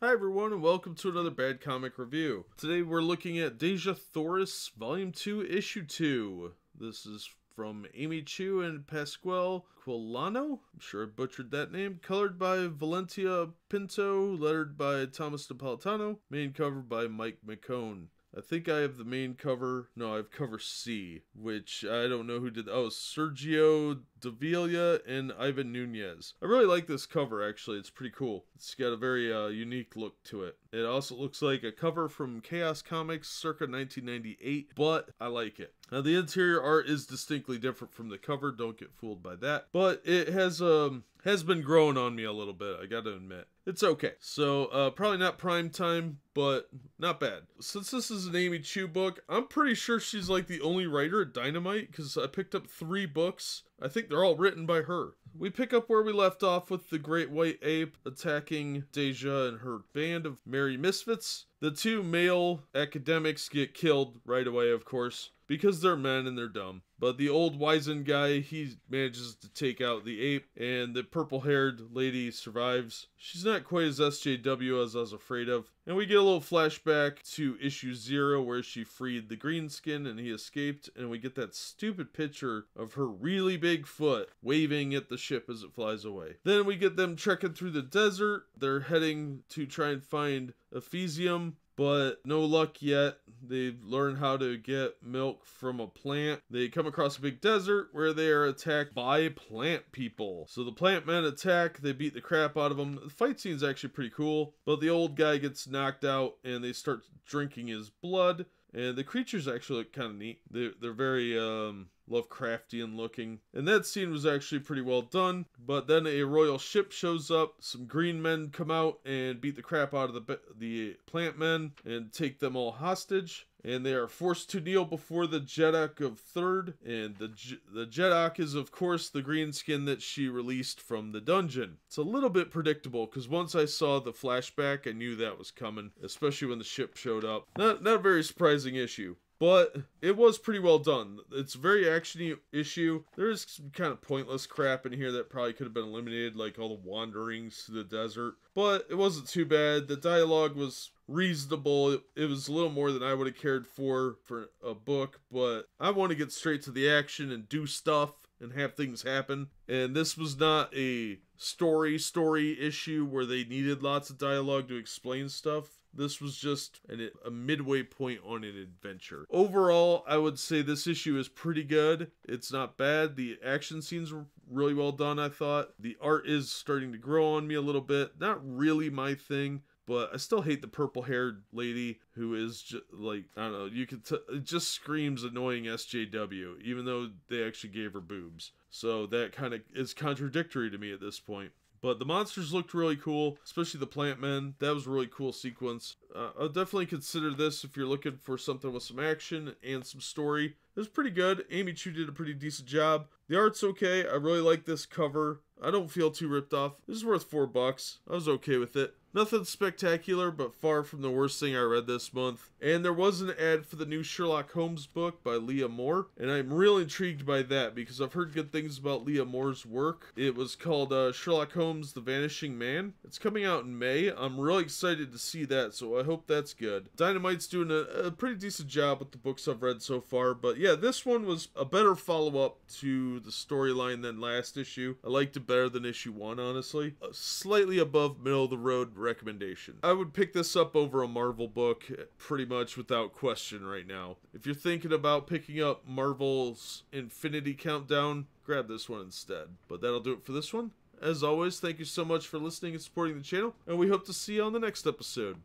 Hi everyone and welcome to another Bad Comic Review. Today we're looking at Dejah Thoris Volume 2 Issue 2. This is from Amy Chu and Pasquale Quilano. I'm sure I butchered that name. Colored by Valentia Pinto, lettered by Thomas Napolitano, main cover by Mike McCone. I think I have the main cover. No, I have cover C, which I don't know who did. Oh, Sergio Davila and Ivan Nunez. I really like this cover, actually. It's pretty cool. It's got a very unique look to it. It also looks like a cover from Chaos Comics circa 1998, but I like it. Now, the interior art is distinctly different from the cover. Don't get fooled by that. But it has been growing on me a little bit, I gotta admit. It's okay. So, probably not prime time, but not bad. Since this is an Amy Chu book, I'm pretty sure she's like the only writer at Dynamite, because I picked up 3 books. I think they're all written by her. We pick up where we left off with the Great White Ape attacking Dejah and her band of merry misfits. The 2 male academics get killed right away, of course, because they're men and they're dumb. But the old wizened guy, he manages to take out the ape, and the purple-haired lady survives. She's not quite as SJW as I was afraid of. And we get a little flashback to issue 0 where she freed the greenskin and he escaped, and we get that stupid picture of her really big foot waving at the ship as it flies away. Then we get them trekking through the desert. They're heading to try and find Ephysium, but no luck yet. They've learned how to get milk from a plant. They come across a big desert where they are attacked by plant people. So the plant men attack, they beat the crap out of them. The fight scene is actually pretty cool, but the old guy gets knocked out and they start drinking his blood. And the creatures actually look kind of neat. They're very Lovecraftian looking. And that scene was actually pretty well done. But then a royal ship shows up. Some green men come out and beat the crap out of the plant men and take them all hostage. And they are forced to kneel before the Dejah of Third. And the Dejah is, of course, the green skin that she released from the dungeon. It's a little bit predictable, because once I saw the flashback, I knew that was coming, especially when the ship showed up. Not a very surprising issue, but it was pretty well done. It's a very actiony issue. There's some kind of pointless crap in here that probably could have been eliminated, like all the wanderings to the desert. But it wasn't too bad. The dialogue was reasonable. It was a little more than I would have cared for a book, but I want to get straight to the action and do stuff and have things happen. And this was not a story issue where they needed lots of dialogue to explain stuff. This was just a midway point on an adventure. Overall, I would say this issue is pretty good. It's not bad. The action scenes were really well done, I thought. The art is starting to grow on me a little bit. Not really my thing, but I still hate the purple-haired lady who is just like, I don't know, it just screams annoying SJW, even though they actually gave her boobs. So that kind of is contradictory to me at this point. But the monsters looked really cool, especially the plant men. That was a really cool sequence. I'll definitely consider this if you're looking for something with some action and some story. It was pretty good. Amy Chu did a pretty decent job. The art's okay. I really like this cover. I don't feel too ripped off. This is worth $4. I was okay with it. Nothing spectacular, but far from the worst thing I read this month. And there was an ad for the new Sherlock Holmes book by Leah Moore, and I'm real intrigued by that because I've heard good things about Leah Moore's work. It was called Sherlock Holmes: The Vanishing Man. It's coming out in May. I'm really excited to see that, so I hope that's good. Dynamite's doing a pretty decent job with the books I've read so far, but yeah, this one was a better follow-up to the storyline than last issue. I liked it better than issue 1, honestly. Slightly above middle-of-the-road recommendation. I would pick this up over a Marvel book pretty much without question right now. If you're thinking about picking up Marvel's Infinity Countdown, grab this one instead. But that'll do it for this one. As always, thank you so much for listening and supporting the channel, and we hope to see you on the next episode.